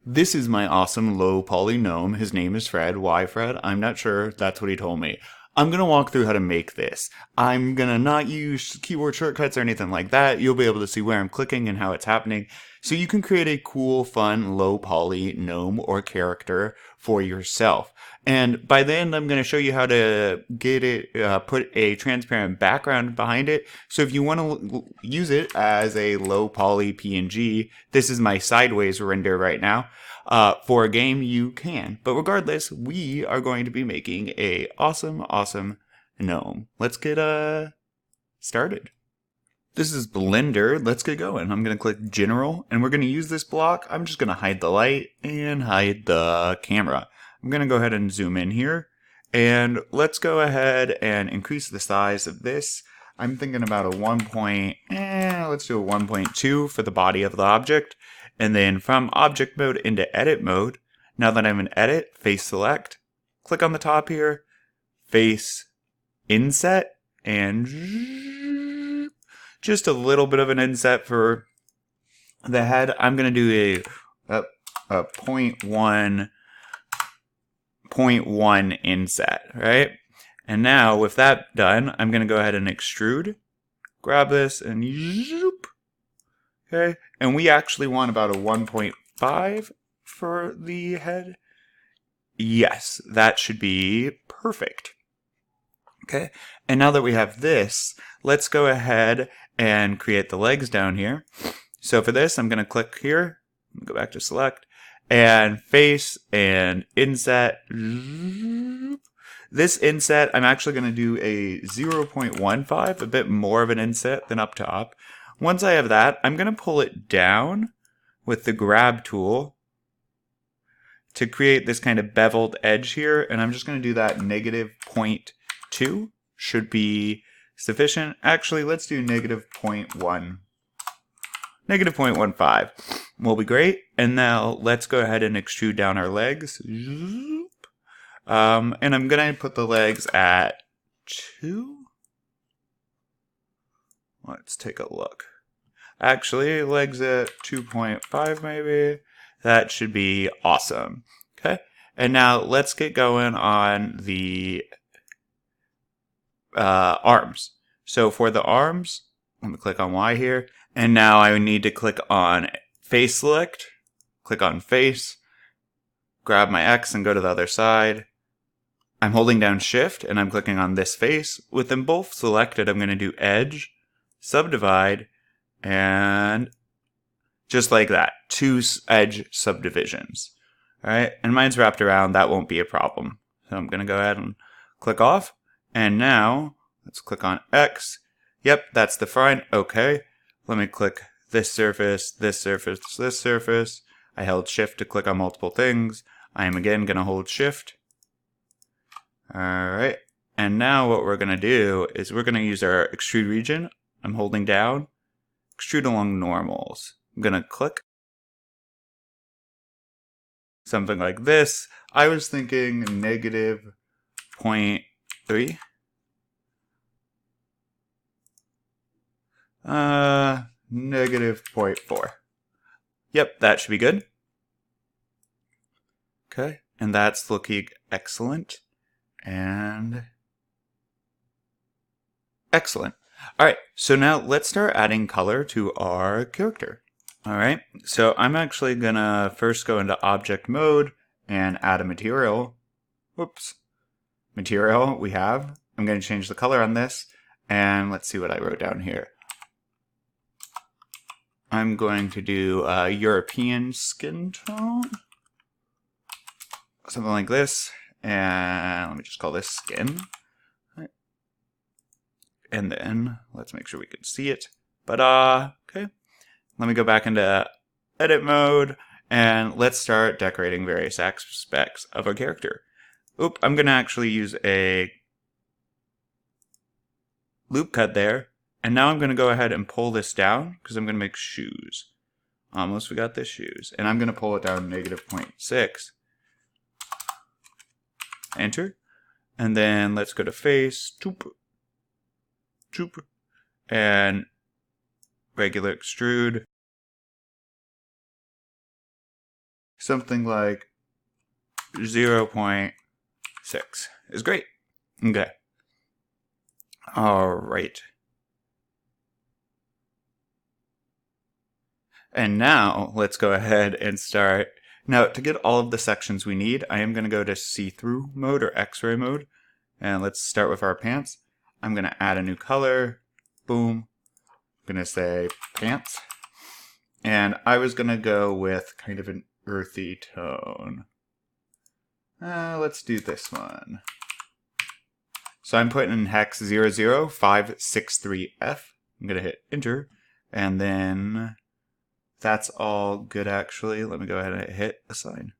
This is my awesome low poly gnome. His name is Fred. Why Fred? I'm not sure. That's what he told me. I'm going to walk through how to make this. I'm going to not use keyboard shortcuts or anything like that. You'll be able to see where I'm clicking and how it's happening. So you can create a cool, fun, low poly gnome or character for yourself. And by the end, I'm going to show you how to get it, put a transparent background behind it. So if you want to use it as a low poly PNG, this is my sideways render right now. For a game, you can. But regardless, we are going to be making a awesome gnome. Let's get started. This is Blender. Let's get going. I'm going to click General, and we're going to use this block. I'm just going to hide the light and hide the camera. I'm going to go ahead and zoom in here. And let's go ahead and increase the size of this. I'm thinking about a 1 point, let's do a 1.2 for the body of the object. And then from object mode into edit mode, now that I'm in edit, face select, click on the top here, face inset, and just a little bit of an inset for the head. I'm going to do a 0.1 inset, right? And now with that done, I'm going to go ahead and extrude, grab this, and zoop. Okay, and we actually want about a 1.5 for the head. Yes, that should be perfect. Okay, and now that we have this, let's go ahead and create the legs down here. So for this, I'm going to click here, go back to select, and face and inset. This inset, I'm actually going to do a 0.15, a bit more of an inset than up top. Once I have that, I'm going to pull it down with the grab tool to create this kind of beveled edge here, and I'm just going to do that negative 0.2 should be sufficient. Actually, let's do negative 0.1. Negative 0.15 will be great. And now let's go ahead and extrude down our legs. And I'm going to put the legs at 2. Let's take a look. Actually, legs at 2.5 maybe. That should be awesome. Okay. And now let's get going on the arms. So for the arms, let me click on Y here. And now I need to click on face select, click on face, grab my X and go to the other side. I'm holding down shift and I'm clicking on this face. With them both selected, I'm going to do edge, subdivide, and just like that, 2 edge subdivisions. All right, and mine's wrapped around, that won't be a problem. So I'm going to go ahead and click off. And now let's click on X. Yep, that's the front. Okay. Let me click this surface, this surface, this surface. I held shift to click on multiple things. I am again going to hold shift. All right. And now what we're going to do is we're going to use our extrude region. I'm holding down, extrude along normals. I'm going to click. Something like this. I was thinking negative 0.3. Negative 0.4. Yep, that should be good. Okay, and that's looking excellent. And excellent. All right, so now let's start adding color to our character. All right, so I'm actually gonna first go into object mode and add a material. Whoops. Material we have. I'm gonna change the color on this, and let's see what I wrote down here. I'm going to do a European skin tone. Something like this. And let me just call this skin. Right. And then let's make sure we can see it. But okay. Let me go back into edit mode and let's start decorating various aspects of our character. Oop, I'm gonna actually use a loop cut there. And now I'm going to go ahead and pull this down because I'm going to make shoes. Almost forgot the shoes. And I'm going to pull it down negative 0.6. Enter. And then let's go to face. Choop. Choop. And regular extrude. something like 0.6 is great. Okay. All right. And now let's go ahead and start. Now, to get all of the sections we need, I am going to go to see-through mode or x-ray mode. And let's start with our pants. I'm going to add a new color. Boom. I'm going to say pants. And I was going to go with kind of an earthy tone. Let's do this one. So I'm putting in hex 00563F. I'm going to hit enter. And then that's all good, actually. Let me go ahead and hit assign.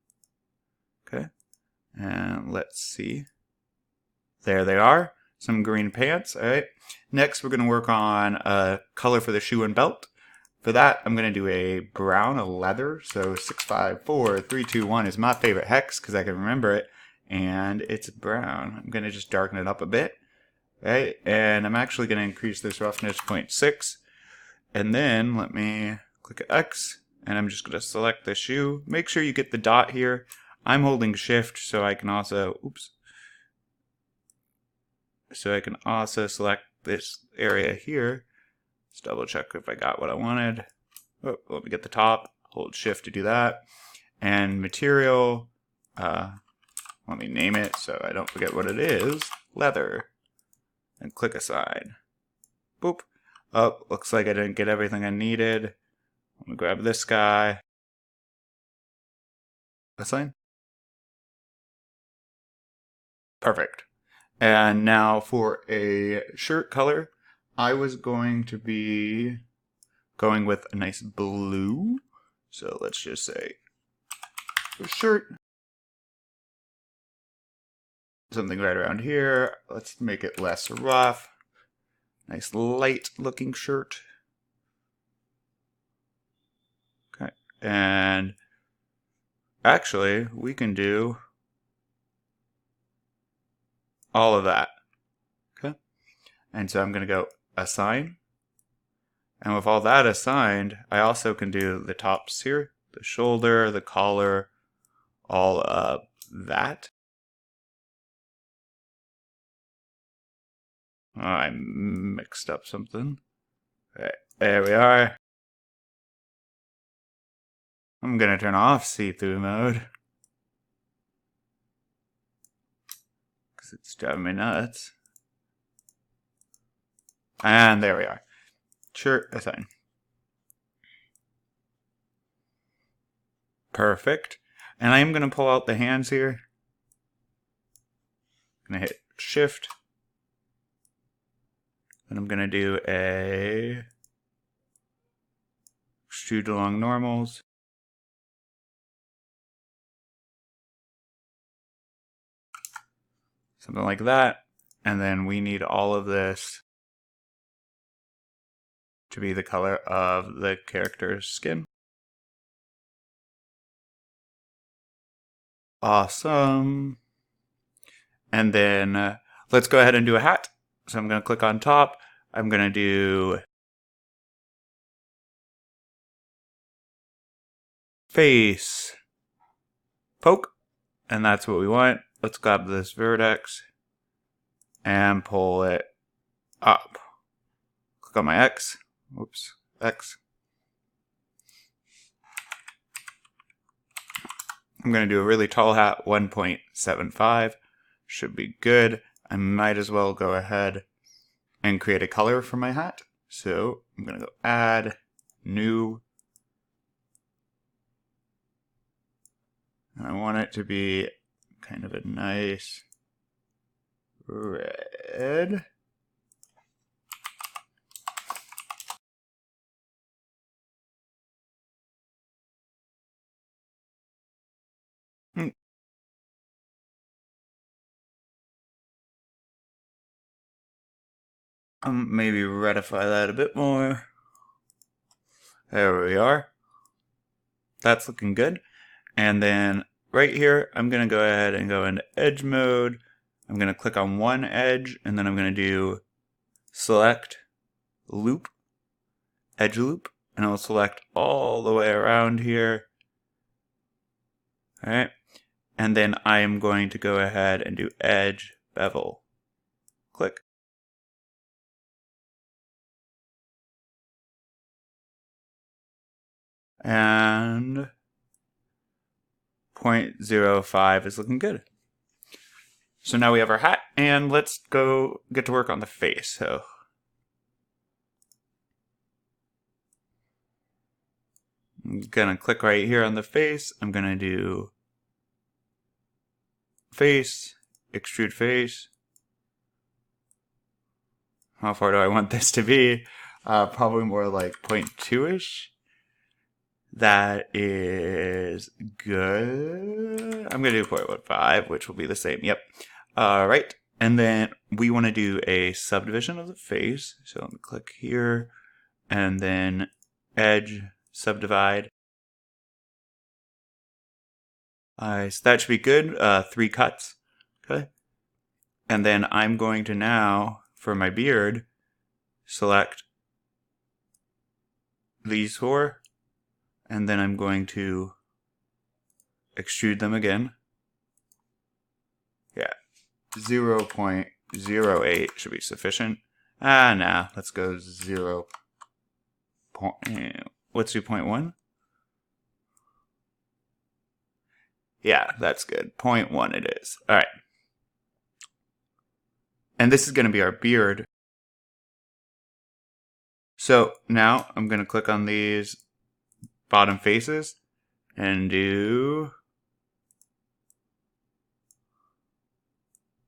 Okay. And let's see. There they are. Some green pants. All right. Next, we're going to work on a color for the shoe and belt. For that, I'm going to do a brown, a leather. So 654321 is my favorite hex because I can remember it. And it's brown. I'm going to just darken it up a bit. Right. And I'm actually going to increase this roughness to 0.6. And then let me click X. And I'm just going to select the shoe. Make sure you get the dot here. I'm holding shift so I can also, so I can also select this area here. Let's double check if I got what I wanted. Oh, let me get the top. Hold shift to do that. And material, let me name it so I don't forget what it is. Leather. And click assign. Boop. Oh, looks like I didn't get everything I needed. Let me grab this guy. Assign. Perfect. And now for a shirt color, I was going to be going with a nice blue. So let's just say shirt. Something right around here. Let's make it less rough. Nice light looking shirt. Okay. And actually, we can do all of that. Okay. And so I'm going to go assign. And with all that assigned, I also can do the tops here, the shoulder, the collar, all of that. Oh, I mixed up something. Okay, there we are. I'm going to turn off see-through mode. Because it's driving me nuts. And there we are. Shirt assign. Perfect. And I am going to pull out the hands here. I'm going to hit shift. And I'm going to do a extrude along normals. Something like that. And then we need all of this to be the color of the character's skin. Awesome. And then let's go ahead and do a hat. So I'm going to click on top. I'm going to do face poke. And that's what we want. Let's grab this vertex and pull it up. Click on my X. Whoops. X. I'm going to do a really tall hat, 1.75. Should be good. I might as well go ahead and create a color for my hat. So I'm going to go add, new. And I want it to be kind of a nice red. Maybe redify that a bit more. There we are. That's looking good. And then right here, I'm going to go ahead and go into edge mode. I'm going to click on one edge, and then I'm going to do select loop, edge loop, and I'll select all the way around here. All right. And then I am going to go ahead and do edge bevel. Click. And 0.05 is looking good. So now we have our hat, and let's go get to work on the face. So I'm gonna click right here on the face. I'm gonna do face, extrude face. How far do I want this to be? Probably more like 0.2-ish. That is good. I'm going to do 0.15, which will be the same. Yep. All right. And then we want to do a subdivision of the face. So let me click here and then edge, subdivide. So that should be good. 3 cuts. Okay. And then I'm going to now, for my beard, select these 4. And then I'm going to extrude them again. Yeah, 0.08 should be sufficient. Nah, let's go 0. Let's do 0.1. Yeah, that's good. 0.1 it is. All right. And this is going to be our beard. So now I'm going to click on these bottom faces and do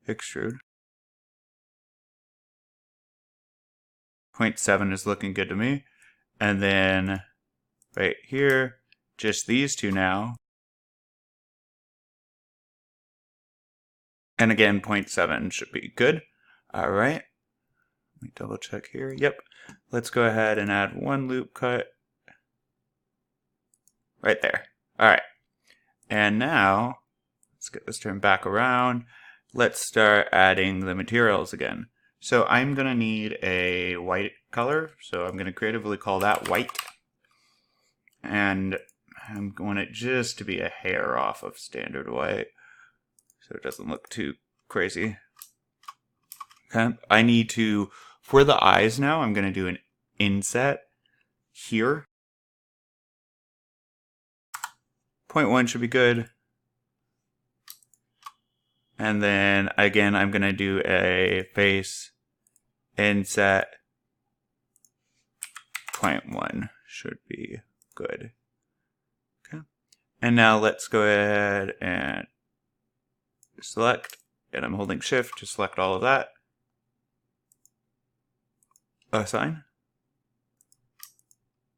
extrude. 0.7 is looking good to me. And then right here, just these 2 now. And again, 0.7 should be good. All right. Let me double check here. Yep. Let's go ahead and add 1 loop cut. Right there. All right. And now, let's get this turned back around. Let's start adding the materials again. So I'm going to need a white color. So I'm going to creatively call that white. And I'm going it just to be a hair off of standard white, so it doesn't look too crazy. Okay. I need to, for the eyes now, I'm going to do an inset here. 0.1 should be good. And then again, I'm going to do a face inset. 0.1 should be good. Okay. And now let's go ahead and select, and I'm holding shift to select all of that. Assign.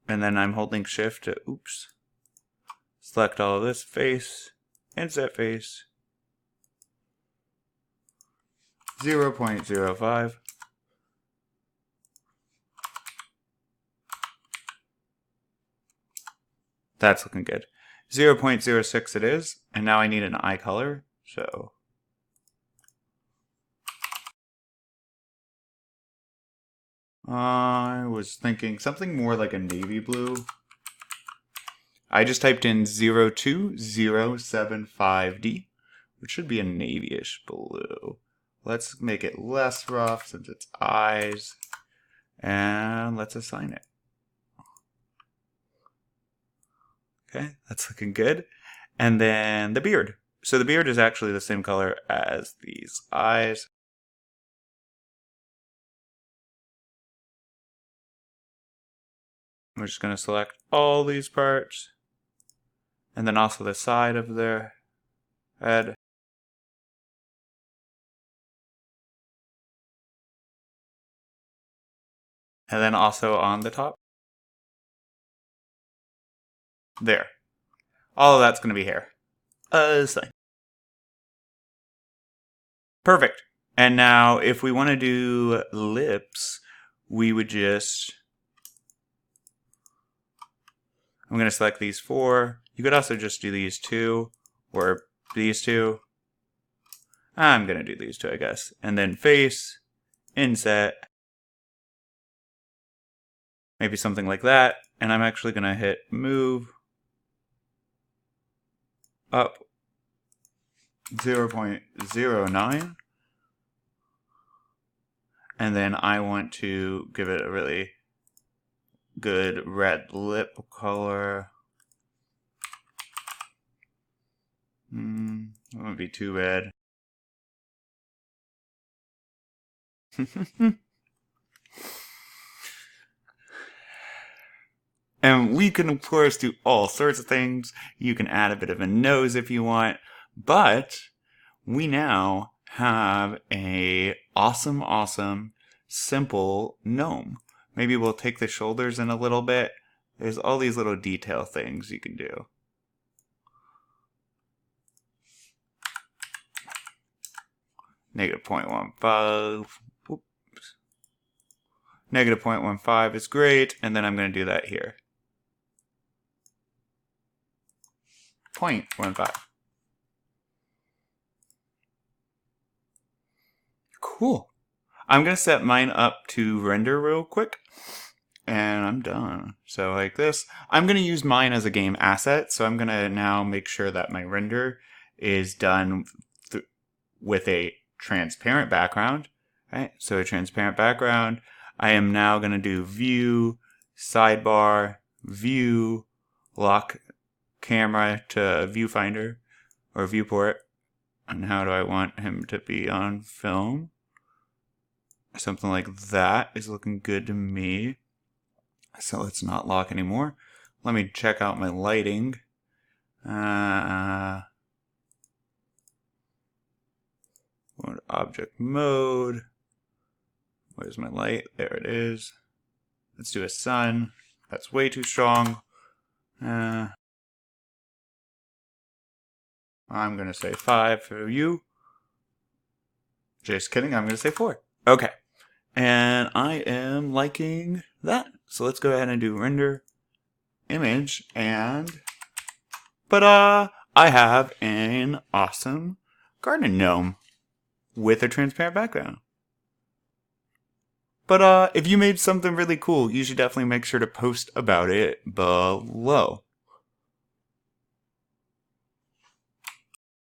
And then I'm holding shift to, select all of this face, inset face, 0.05. That's looking good. 0.06 it is, and now I need an eye color, so I was thinking something more like a navy blue. I just typed in 02075D, which should be a navy-ish blue. Let's make it less rough since it's eyes, and let's assign it. Okay, that's looking good. And then the beard. So the beard is actually the same color as these eyes. We're just going to select all these parts. And then also the side of their head. And then also on the top. There. All of that's going to be hair. Assign. Perfect. And now if we want to do lips, we would just... I'm going to select these 4. You could also just do these 2 or these 2. I'm going to do these 2, I guess. And then face, inset, maybe something like that. And I'm actually going to hit move up 0.09. And then I want to give it a really good red lip color. That wouldn't be too red. And we can, of course, do all sorts of things. You can add a bit of a nose if you want. But we now have a awesome, simple gnome. Maybe we'll take the shoulders in a little bit. There's all these little detail things you can do. Negative 0.15. Oops. Negative 0.15 is great. And then I'm going to do that here. 0.15. Cool. I'm going to set mine up to render real quick. And I'm done. So like this. I'm going to use mine as a game asset. So I'm going to now make sure that my render is done with a transparent background. Right? So a transparent background. I am now going to do view, sidebar, view, lock camera to viewfinder or viewport. And how do I want him to be on film? Something like that is looking good to me. So let's not lock anymore. Let me check out my lighting. Object mode. Where's my light? There it is. Let's do a sun. That's way too strong. I'm going to say 5 for you. Just kidding. I'm going to say 4. Okay. And I am liking that. So let's go ahead and do render image. And I have an awesome garden gnome with a transparent background. But if you made something really cool, you should definitely make sure to post about it below.